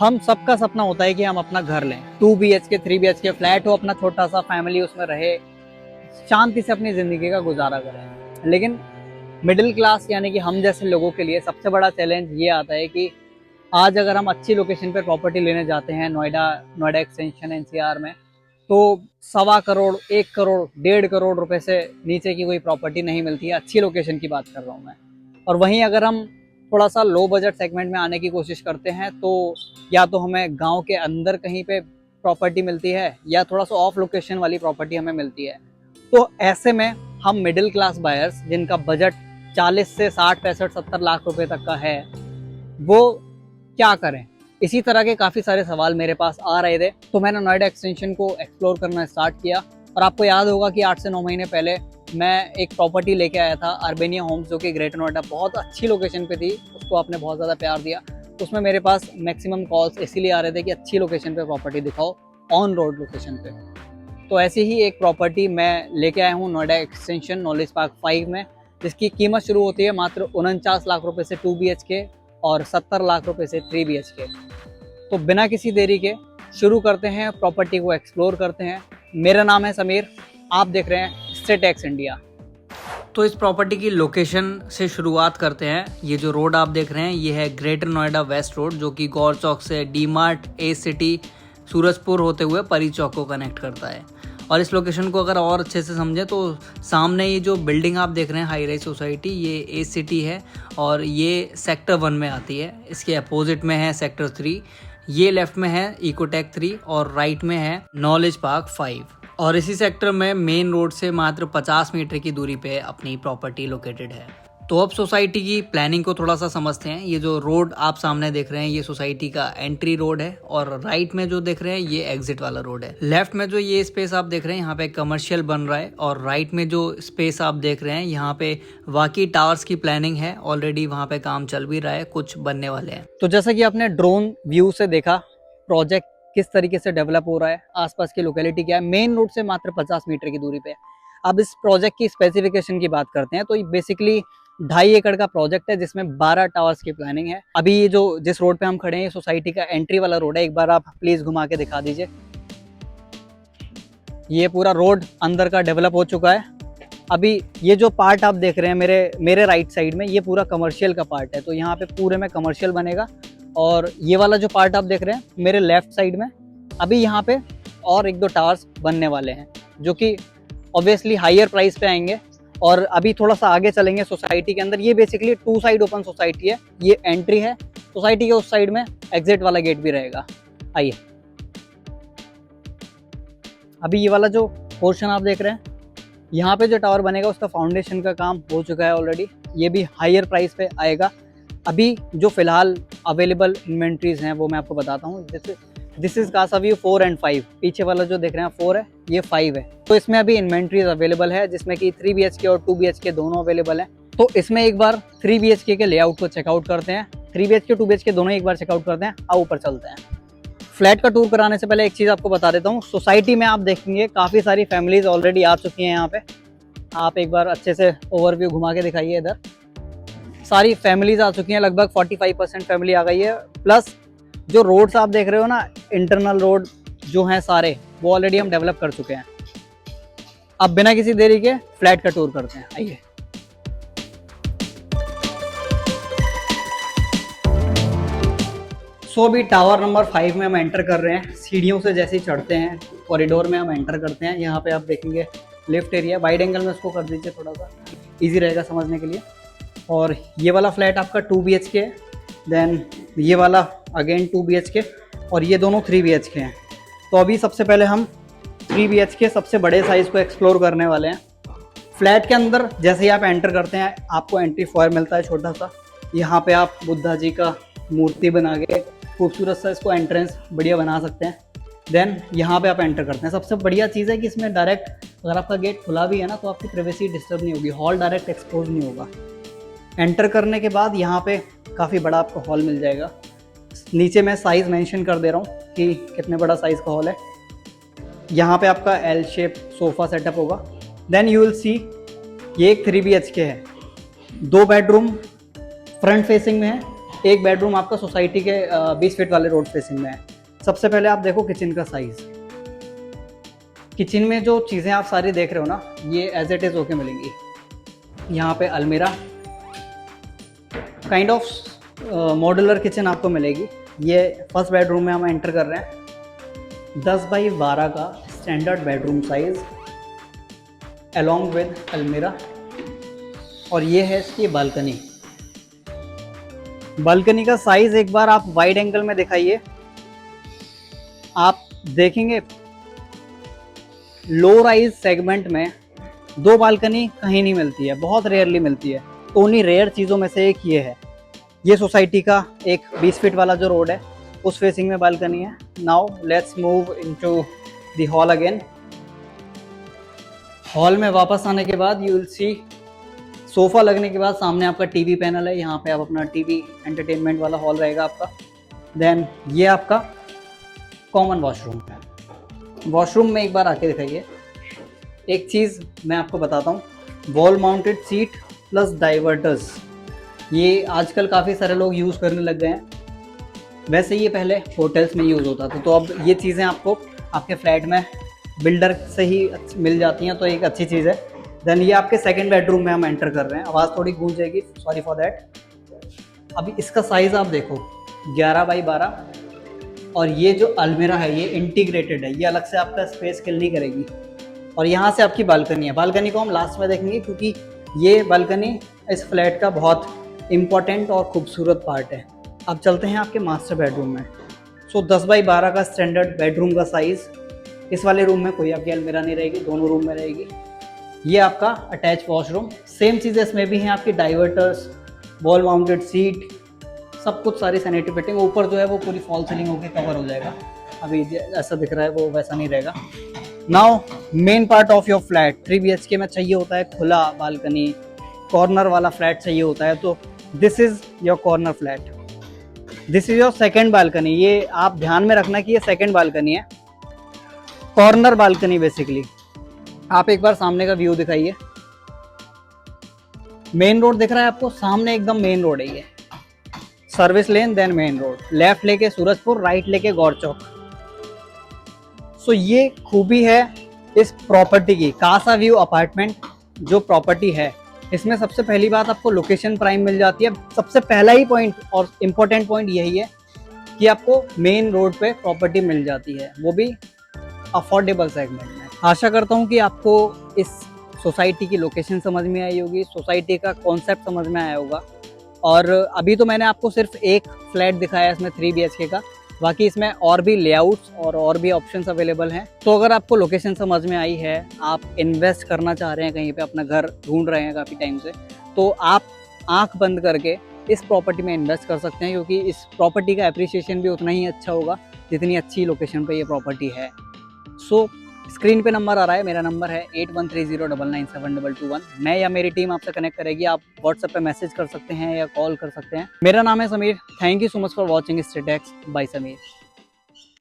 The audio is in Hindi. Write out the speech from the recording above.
हम सबका सपना होता है कि हम अपना घर लें, 2 BHK 3 BHK फ्लैट हो, अपना छोटा सा फैमिली उसमें रहे, शांति से अपनी ज़िंदगी का गुजारा करें। लेकिन मिडिल क्लास यानी कि हम जैसे लोगों के लिए सबसे बड़ा चैलेंज ये आता है कि आज अगर हम अच्छी लोकेशन पर प्रॉपर्टी लेने जाते हैं, नोएडा एक्सटेंशन NCR में, तो 1.25 करोड़, 1 करोड़, 1.5 करोड़ रुपए से नीचे की कोई प्रॉपर्टी नहीं मिलती है। अच्छी लोकेशन की बात कर रहा हूँ मैं। और वहीं अगर हम थोड़ा सा लो बजट सेगमेंट में आने की कोशिश करते हैं तो या तो हमें गांव के अंदर कहीं पे प्रॉपर्टी मिलती है या थोड़ा सा ऑफ लोकेशन वाली प्रॉपर्टी हमें मिलती है। तो ऐसे में हम मिडिल क्लास बायर्स जिनका बजट 40 से 60, 65, 70 लाख रुपए तक का है, वो क्या करें? इसी तरह के काफ़ी सारे सवाल मेरे पास आ रहे थे, तो मैंने नोएडा एक्सटेंशन को एक्सप्लोर करना स्टार्ट किया। और आपको याद होगा कि 8 से 9 महीने पहले मैं एक प्रॉपर्टी लेके आया था, अर्बेनिया होम्स, जो कि ग्रेटर नोएडा बहुत अच्छी लोकेशन पे थी। उसको आपने बहुत ज़्यादा प्यार दिया। उसमें मेरे पास मैक्सिमम कॉल्स इसीलिए आ रहे थे कि अच्छी लोकेशन पे प्रॉपर्टी दिखाओ, ऑन रोड लोकेशन पे। तो ऐसी ही एक प्रॉपर्टी मैं लेके आया हूँ नोएडा एक्सटेंशन नॉलेज पार्क 5 में, जिसकी कीमत शुरू होती है मात्र 49 लाख रुपए से 2 BHK और 70 लाख रुपए से 3 BHK। तो बिना किसी देरी के शुरू करते हैं, प्रॉपर्टी को एक्सप्लोर करते हैं। मेरा नाम है समीर, आप देख रहे हैं स्टेटेक्स इंडिया। तो इस प्रॉपर्टी की लोकेशन से शुरुआत करते हैं। ये जो रोड आप देख रहे हैं ये है ग्रेटर नोएडा वेस्ट रोड, जो कि गौर चौक से डी मार्ट, ए सिटी, सूरजपुर होते हुए परी चौक को कनेक्ट करता है। और इस लोकेशन को अगर और अच्छे से समझें तो सामने ये जो बिल्डिंग आप देख रहे हैं हाई राइज सोसाइटी, ये ए सिटी है और ये सेक्टर 1 में आती है। इसके अपोजिट में है सेक्टर 3, ये लेफ्ट में है इकोटेक 3 और राइट में है नॉलेज पार्क 5। और इसी सेक्टर में मेन रोड से मात्र 50 मीटर की दूरी पे अपनी प्रॉपर्टी लोकेटेड है। तो अब सोसाइटी की प्लानिंग को थोड़ा सा समझते हैं। ये जो रोड आप सामने देख रहे हैं ये सोसाइटी का एंट्री रोड है और राइट में जो देख रहे हैं ये एग्जिट वाला रोड है। लेफ्ट में जो ये स्पेस आप देख रहे हैं यहाँ पे कमर्शियल बन रहा है और राइट में जो स्पेस आप देख रहे हैं यहाँ पे वाकई टावर्स की प्लानिंग है। ऑलरेडी वहाँ पे काम चल भी रहा है, कुछ बनने वाले हैं। तो जैसा कि आपने ड्रोन व्यू से देखा प्रोजेक्ट किस तरीके से डेवलप हो रहा है, आसपास की लोकेलिटी क्या है, मेन रोड से मात्र 50 मीटर की दूरी पे। अब इस प्रोजेक्ट की स्पेसिफिकेशन की बात करते हैं तो बेसिकली 2.5 एकड़ का प्रोजेक्ट है जिसमें 12 टावर्स की प्लानिंग है। अभी ये जो जिस रोड पे हम खड़े हैं ये सोसाइटी का एंट्री वाला रोड है। एक बार आप प्लीज घुमा के दिखा दीजिए। ये पूरा रोड अंदर का डेवलप हो चुका है। अभी ये जो पार्ट आप देख रहे हैं मेरे राइट साइड में, ये पूरा कमर्शियल का पार्ट है। तो यहाँ पे पूरे में कमर्शियल बनेगा। और ये वाला जो पार्ट आप देख रहे हैं मेरे लेफ्ट साइड में, अभी यहाँ पे और 1-2 टावर्स बनने वाले हैं जो कि ऑब्वियसली हायर प्राइस पे आएंगे। और अभी थोड़ा सा आगे चलेंगे सोसाइटी के अंदर। ये बेसिकली 2 साइड ओपन सोसाइटी है, ये एंट्री है सोसाइटी के, उस साइड में एग्जिट वाला गेट भी रहेगा। आइए, अभी ये वाला जो पोर्शन आप देख रहे हैं यहाँ पे जो टावर बनेगा उसका फाउंडेशन का काम हो चुका है ऑलरेडी। ये भी हायर प्राइस पे आएगा। अभी जो फिलहाल अवेलेबल इन्वेंट्रीज हैं वो मैं आपको बताता हूँ। दिस इज कासा व्यू 4 और 5। पीछे वाला जो देख रहे हैं 4 है, ये 5 है। तो इसमें अभी इन्वेंट्रीज अवेलेबल है जिसमें कि 3 BHK और 2 BHK दोनों अवेलेबल है। तो इसमें एक बार 3 BHK के लेआउट को चेकआउट करते हैं। 3 BHK 2 BHK दोनों एक बार चेकआउट करते हैं। आओ ऊपर चलते हैं। फ्लैट का टूर कराने से पहले एक चीज़ आपको बता देता हूँ। सोसाइटी में आप देखेंगे काफ़ी सारी फैमिलीज ऑलरेडी आ चुकी हैं यहाँ पे। आप एक बार अच्छे से ओवरव्यू घुमा के दिखाइए। इधर सारी फैमिलीज आ चुकी हैं, लगभग 45% फैमिली आ गई है। प्लस जो रोड्स आप देख रहे हो ना, इंटरनल रोड जो हैं सारे, वो ऑलरेडी हम डेवलप कर चुके हैं। अब बिना किसी देरी के फ्लैट का टूर करते हैं। आइए, सो भी टावर नंबर 5 में हम एंटर कर रहे हैं। सीढ़ियों से जैसे ही चढ़ते हैं कॉरिडोर में हम एंटर करते हैं। यहाँ पे आप देखेंगे लिफ्ट एरिया, वाइड एंगल में उसको कर दीजिए, थोड़ा सा इजी रहेगा समझने के लिए। और ये वाला फ्लैट आपका 2 BHK है, देन ये वाला अगेन 2 BHK और ये दोनों 3 BHK हैं। तो अभी सबसे पहले हम 3 BHK सबसे बड़े साइज़ को एक्सप्लोर करने वाले हैं। फ्लैट के अंदर जैसे ही आप एंटर करते हैं आपको एंट्री फॉयर मिलता है छोटा सा। यहाँ पे आप बुद्धा जी का मूर्ति बना के खूबसूरत सा इसको एंट्रेंस बढ़िया बना सकते हैं। देन यहाँ पे आप एंटर करते हैं। सबसे बढ़िया चीज़ है कि इसमें डायरेक्ट अगर आपका गेट खुला भी है ना तो आपकी प्राइवेसी डिस्टर्ब नहीं होगी, हॉल डायरेक्ट एक्सपोज नहीं होगा। एंटर करने के बाद यहाँ पे काफ़ी बड़ा आपको हॉल मिल जाएगा। नीचे मैं साइज़ मेंशन कर दे रहा हूँ कि कितने बड़ा साइज़ का हॉल है। यहाँ पे आपका एल शेप सोफ़ा सेटअप होगा। देन यू विल सी ये एक 3 BHK है, 2 बेडरूम फ्रंट फेसिंग में है एक बेडरूम आपका सोसाइटी के 20 फीट वाले रोड फेसिंग में है। सबसे पहले आप देखो किचन का साइज। किचन में जो चीज़ें आप सारी देख रहे हो ना, ये एज इट इज़ होके मिलेंगी। यहाँ पे अलमीरा, काइंड ऑफ मॉड्यूलर किचन आपको मिलेगी। ये फर्स्ट बेडरूम में हम एंटर कर रहे हैं। 10 बाई 12 का standard bedroom size along with अलमीरा। और ये है इसकी बालकनी। बालकनी का साइज एक बार आप वाइड एंगल में दिखाइए। आप देखेंगे लो राइज सेगमेंट में 2 बालकनी कहीं नहीं मिलती है, बहुत रेयरली मिलती है। तो उन्हीं रेयर चीज़ों में से एक ये है। ये सोसाइटी का एक 20 फीट वाला जो रोड है उस फेसिंग में बालकनी है। Now let's move into the hall again. Hall में वापस आने के बाद यू विल सी सोफा लगने के बाद सामने आपका टीवी पैनल है। यहाँ पे आप अपना टीवी एंटरटेनमेंट वाला हॉल रहेगा आपका। देन ये आपका कॉमन वॉशरूम है। वॉशरूम में एक बार आके दिखाइए। एक चीज़ मैं आपको बताता हूँ, wall mounted seat plus diverters, ये आजकल काफ़ी सारे लोग यूज़ करने लग गए हैं। वैसे ये पहले होटल्स में यूज़ होता था, तो अब ये चीज़ें आपको आपके फ्लैट में बिल्डर से ही मिल जाती हैं, तो एक अच्छी चीज़ है। देन ये आपके सेकंड बेडरूम में हम एंटर कर रहे हैं। आवाज़ थोड़ी गूंज जाएगी, सॉरी फॉर दैट। अभी इसका साइज़ आप देखो 11 बाई 12। और ये जो अलमीरा है ये इंटीग्रेटेड है, ये अलग से आपका स्पेस किल नहीं करेगी। और यहाँ से आपकी बालकनी है। बालकनी को हम लास्ट में देखेंगे क्योंकि ये बालकनी इस फ्लैट का बहुत इम्पॉर्टेंट और खूबसूरत पार्ट है। अब चलते हैं आपके मास्टर बेडरूम में। सो 10 बाई 12 का स्टैंडर्ड बेडरूम का साइज़। इस वाले रूम में कोई आपकी अलमीरा नहीं रहेगी, दोनों रूम में रहेगी। ये आपका अटैच वॉशरूम। सेम चीज़ें इसमें भी हैं आपकी, डाइवर्टर्स, वॉल माउंटेड सीट, सब कुछ सारी सैनिटरी फिटिंग। ऊपर जो है वो पूरी फॉल सीलिंग होकर कवर हो जाएगा। अभी ऐसा दिख रहा है वो वैसा नहीं रहेगा। Now main part of your flat. 3 BHK में चाहिए होता है खुला बालकनी, कॉर्नर वाला फ्लैट चाहिए होता है, तो this is your corner flat. This is your second balcony. ये आप ध्यान में रखना कि ये सेकेंड बालकनी है, कॉर्नर बालकनी बेसिकली। आप एक बार सामने का व्यू दिखाइए। मेन रोड दिख रहा है आपको, सामने एकदम मेन रोड है ये। Service lane then main road, left लेके सूरजपुर, राइट लेके गौर चौक। सो ये खूबी है इस प्रॉपर्टी की। कासा व्यू अपार्टमेंट जो प्रॉपर्टी है, इसमें सबसे पहली बात आपको लोकेशन प्राइम मिल जाती है। सबसे पहला ही पॉइंट और इम्पोर्टेंट पॉइंट यही है कि आपको मेन रोड पे प्रॉपर्टी मिल जाती है, वो भी अफोर्डेबल सेगमेंट में। आशा करता हूँ कि आपको इस सोसाइटी की लोकेशन समझ में आई होगी, सोसाइटी का कॉन्सेप्ट समझ में आया होगा। और अभी तो मैंने आपको सिर्फ एक फ्लैट दिखाया इसमें 3 BHK का, बाकी इसमें और भी लेआउट्स और भी ऑप्शंस अवेलेबल हैं। तो अगर आपको लोकेशन समझ में आई है, आप इन्वेस्ट करना चाह रहे हैं कहीं पे, अपना घर ढूंढ रहे हैं काफ़ी टाइम से, तो आप आंख बंद करके इस प्रॉपर्टी में इन्वेस्ट कर सकते हैं, क्योंकि इस प्रॉपर्टी का एप्रिसिएशन भी उतना ही अच्छा होगा जितनी अच्छी लोकेशन पे ये प्रॉपर्टी है। सो स्क्रीन पे नंबर आ रहा है, मेरा नंबर है 8130997221। मैं या मेरी टीम आपसे कनेक्ट करेगी। आप व्हाट्सएप पे मैसेज कर सकते हैं या कॉल कर सकते हैं। मेरा नाम है Sameer. Thank you so much for watching Statex by Sameer.